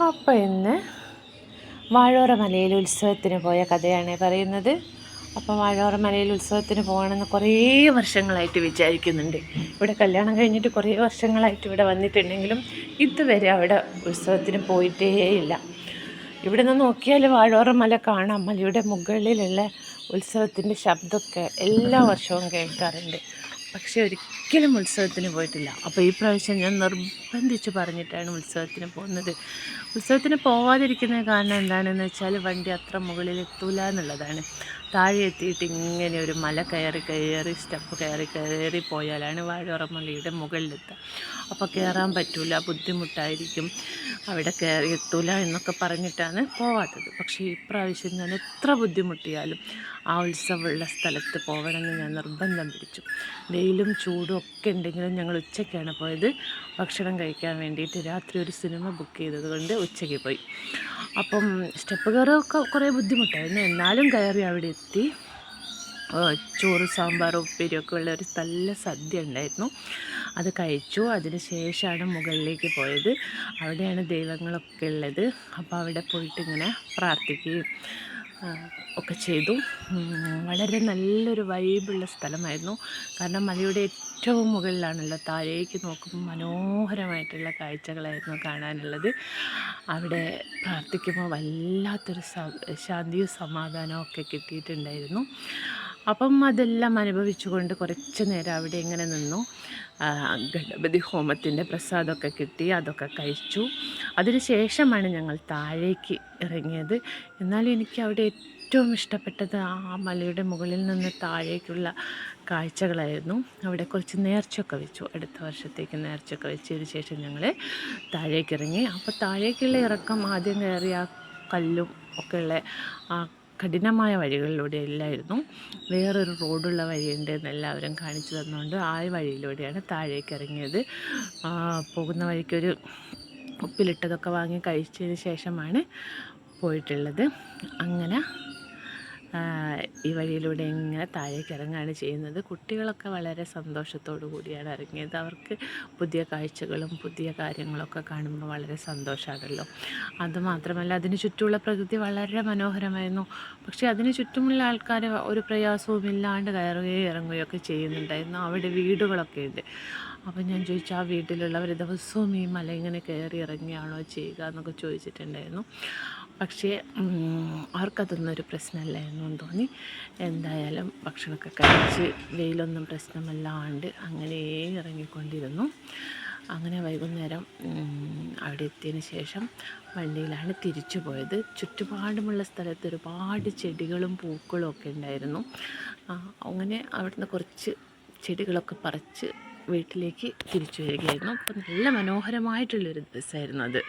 അപ്പോൾ ഇന്ന് വാഴോറ മലയിൽ ഉത്സവത്തിന് പോയ കഥയാണ് പറയുന്നത്. അപ്പോൾ വാഴോറ മലയിൽ ഉത്സവത്തിന് പോകണമെന്ന് കുറേ വർഷങ്ങളായിട്ട് വിചാരിക്കുന്നുണ്ട്. ഇവിടെ കല്യാണം കഴിഞ്ഞിട്ട് കുറേ വർഷങ്ങളായിട്ട് ഇവിടെ വന്നിട്ടുണ്ടെങ്കിലും ഇതുവരെ അവിടെ ഉത്സവത്തിന് പോയിട്ടേയില്ല. ഇവിടെ നിന്ന് നോക്കിയാൽ വാഴോറ മല കാണാം. മലയുടെ മുകളിലുള്ള ഉത്സവത്തിൻ്റെ ശബ്ദമൊക്കെ എല്ലാ വർഷവും കേൾക്കാറുണ്ട്. പക്ഷേ ഒരിക്കലും ഉത്സവത്തിന് പോയിട്ടില്ല. അപ്പോൾ ഈ പ്രാവശ്യം ഞാൻ നിർബന്ധിച്ച് പറഞ്ഞിട്ടാണ് ഉത്സവത്തിന് പോകുന്നത്. ഉത്സവത്തിന് പോവാതിരിക്കുന്ന കാരണം എന്താണെന്ന് വെച്ചാൽ വണ്ടി അത്ര മുകളിൽ എത്തൂല എന്നുള്ളതാണ്. താഴെ എത്തിയിട്ട് ഇങ്ങനെ ഒരു മല കയറി സ്റ്റെപ്പ് കയറി പോയാലാണ് വാഴോറ മലയുടെ മുകളിലെത്തുക. അപ്പോൾ കയറാൻ പറ്റില്ല, ബുദ്ധിമുട്ടായിരിക്കും, അവിടെ കയറി എത്തൂല എന്നൊക്കെ പറഞ്ഞിട്ടാണ് പോവാത്തത്. പക്ഷേ ഇപ്രാവശ്യം ഞാൻ എത്ര ബുദ്ധിമുട്ടിയാലും ആ ഉത്സവമുള്ള സ്ഥലത്ത് പോകണമെന്ന് ഞാൻ നിർബന്ധം പിടിച്ചു. വെയിലും ചൂടും ഒക്കെ ഉണ്ടെങ്കിലും ഞങ്ങൾ ഉച്ചയ്ക്കാണ് പോയത്. ഭക്ഷണം കഴിക്കാൻ വേണ്ടിയിട്ട് രാത്രി ഒരു സിനിമ ബുക്ക് ചെയ്തത് കൊണ്ട് ഉച്ചയ്ക്ക് പോയി. അപ്പം സ്റ്റെപ്പ് കയറൊക്കെ കുറേ ബുദ്ധിമുട്ടായിരുന്നു. എന്നാലും കയറി അവിടെ എത്തി. ചോറ്, സാമ്പാർ, ഉപ്പേരിയൊക്കെ ഉള്ള ഒരു നല്ല സദ്യ ഉണ്ടായിരുന്നു. അത് കഴിച്ചു. അതിന് ശേഷമാണ് മുകളിലേക്ക് പോയത്. അവിടെയാണ് ദൈവങ്ങളൊക്കെ ഉള്ളത്. അപ്പോൾ അവിടെ പോയിട്ട് ഇങ്ങനെ പ്രാർത്ഥിക്കുകയും ഒക്കെ ചെയ്തു. വളരെ നല്ലൊരു വൈബുള്ള സ്ഥലമായിരുന്നു. കാരണം മലയുടെ ഏറ്റവും മുകളിലാണല്ലോ, താഴേക്ക് നോക്കുമ്പോൾ മനോഹരമായിട്ടുള്ള കാഴ്ചകളായിരുന്നു കാണാനുള്ളത്. അവിടെ പ്രാർത്ഥിക്കുമ്പോൾ വല്ലാത്തൊരു ശാന്തിയും സമാധാനവും ഒക്കെ കിട്ടിയിട്ടുണ്ടായിരുന്നു. അപ്പം അതെല്ലാം അനുഭവിച്ചുകൊണ്ട് കുറച്ച് നേരം അവിടെ ഇങ്ങനെ നിന്നു. ഗണപതി ഹോമത്തിൻ്റെ പ്രസാദമൊക്കെ കിട്ടി, അതൊക്കെ കഴിച്ചു. അതിന് ശേഷമാണ് ഞങ്ങൾ താഴേക്ക് ഇറങ്ങിയത്. എന്നാലും എനിക്ക് അവിടെ ഏറ്റവും ഇഷ്ടപ്പെട്ടത് ആ മലയുടെ മുകളിൽ നിന്ന് താഴേക്കുള്ള കാഴ്ചകളായിരുന്നു. അവിടെ കുറച്ച് നേർച്ചയൊക്കെ വെച്ചു. അടുത്ത വർഷത്തേക്ക് നേർച്ചയൊക്കെ വെച്ചതിന് ശേഷം ഞങ്ങൾ താഴേക്ക് ഇറങ്ങി. അപ്പോൾ താഴേക്കുള്ള ഇറക്കം ആദ്യം കയറിയ ആ കല്ലും ഒക്കെയുള്ള ആ കഠിനമായ വഴികളിലൂടെ അല്ലായിരുന്നു. വേറൊരു റോഡുള്ള വഴിയുണ്ട് എന്ന് എല്ലാവരും കാണിച്ചു തന്നുകൊണ്ട് ആ വഴിയിലൂടെയാണ് താഴേക്ക് ഇറങ്ങിയത്. പോകുന്ന വഴിക്കൊരു ഉപ്പിലിട്ടതൊക്കെ വാങ്ങി കഴിച്ചതിന് ശേഷമാണ് പോയിട്ടുള്ളത്. അങ്ങനെ ഈ വഴിയിലൂടെ ഇങ്ങനെ താഴേക്ക് ഇറങ്ങുകയാണ് ചെയ്യുന്നത്. കുട്ടികളൊക്കെ വളരെ സന്തോഷത്തോടു കൂടിയാണ് ഇറങ്ങിയത്. അവർക്ക് പുതിയ കാഴ്ചകളും പുതിയ കാര്യങ്ങളൊക്കെ കാണുമ്പോൾ വളരെ സന്തോഷമാണല്ലോ. അതുമാത്രമല്ല, അതിന് ചുറ്റുമുള്ള പ്രകൃതി വളരെ മനോഹരമായിരുന്നു. പക്ഷേ അതിന് ചുറ്റുമുള്ള ആൾക്കാർ ഒരു പ്രയാസവും ഇല്ലാണ്ട് കയറുകയും ഇറങ്ങുകയും ഒക്കെ ചെയ്യുന്നുണ്ടായിരുന്നു. അവിടെ വീടുകളൊക്കെ ഉണ്ട്. അപ്പോൾ ഞാൻ ചോദിച്ചു, ആ വീട്ടിലുള്ളവർ ദിവസവും ഈ മല ഇങ്ങനെ കയറി ഇറങ്ങിയാണോ ചെയ്യുക എന്നൊക്കെ ചോദിച്ചിട്ടുണ്ടായിരുന്നു. പക്ഷേ അവർക്കതൊന്നൊരു പ്രശ്നമല്ലായിരുന്നു എന്ന് തോന്നി. എന്തായാലും ഭക്ഷണമൊക്കെ കഴിച്ച് വെയിലൊന്നും പ്രശ്നമല്ലാണ്ട് അങ്ങനെ ഇറങ്ങിക്കൊണ്ടിരുന്നു. അങ്ങനെ വൈകുന്നേരം അവിടെ എത്തിയതിന് ശേഷം വണ്ടിയിലാണ് തിരിച്ചു പോയത്. ചുറ്റുപാടുമുള്ള സ്ഥലത്ത് ഒരുപാട് ചെടികളും പൂക്കളും ഒക്കെ ഉണ്ടായിരുന്നു. അങ്ങനെ അവിടുന്ന് കുറച്ച് ചെടികളൊക്കെ പറിച്ച് വീട്ടിലേക്ക് തിരിച്ചു വരികയായിരുന്നു. അപ്പം നല്ല മനോഹരമായിട്ടുള്ളൊരു ദിവസമായിരുന്നു അത്.